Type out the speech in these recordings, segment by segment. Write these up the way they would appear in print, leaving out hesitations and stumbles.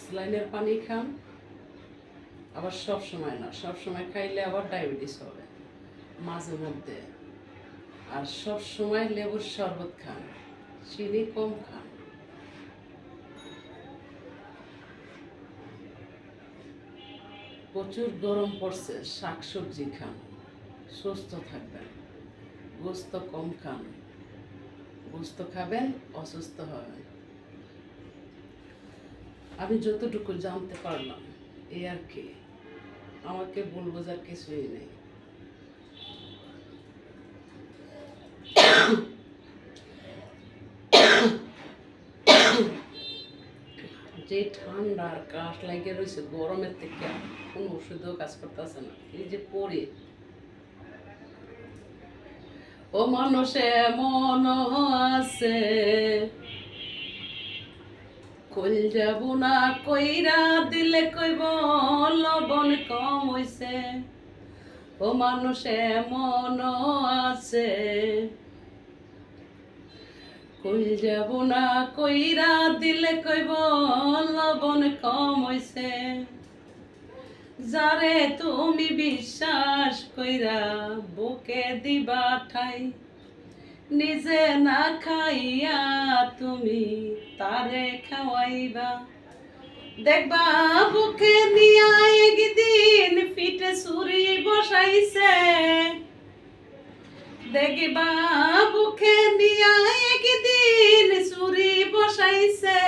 স্যালাইনের পানি খান, আবার সব সময় না, সব সময় খাইলে আবার ডায়াবেটিস হবে মাঝে মধ্যে। আর সব সময় লেবুর শরবত খান, চিনি কম খান। প্রচুর গরম পড়ছে, শাকসবজি খান, সুস্থ থাকবেন। গোস্ত কম খান, গোস্ত খাবেন অসুস্থ হবেন। আমি যতটুকু জানতে পারলাম এই আর কি, আমাকে বলবো যার কিছুই নেই। যে ঠান্ডা আর কাশ লাগিয়ে রয়েছে গরমের থেকে কোনো ওষুধও কাজ করতেছে না। এই যে পড়ে ও মানুষে মন আছে কইল যাব না কইরা দিলে কইব লবণ কম হইছে। ও মানুষে মন আছে কইল যাব না কইরা দিলে কইব লবণ কম হইছে। যারে তুমি বিশ্বাস কইরা বুকে দিবা ঠাই, নিজে না খাইয়া তুমি তারে খাওয়াইবা। দেখবা বুকে নিয়া একদিন পিঠে ছুরি বসাইছে। দেখবা বুকে নিয়া একদিন ছুরি বসাইছে।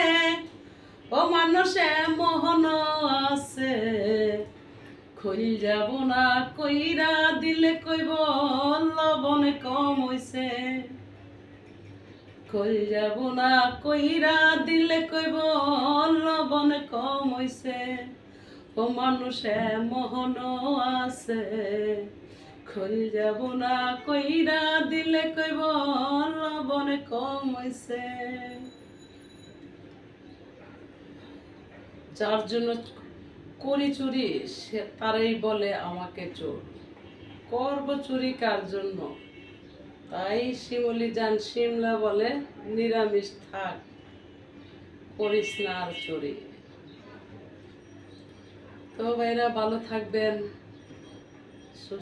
ও মানুষে মোহন আছে কইল যাব না কইরা দিলে কইব লবণ কম হইছে। কইল যাব না কইরা দিলে কইব লবণ কম হইছে। ও মানুষে মোহন আছে কইল যাব না কইরা দিলে কইব লবণ কম হইছে। যার জন্য করি চুরি সে তারাই বলে আমাকে চোর। করব চুরি কার জন্য? তাই শিমুলি জান শিমলা বলে নিরামিষ থাক, করিস না আর চুরি। তো ভাইরা ভালো থাকবেন।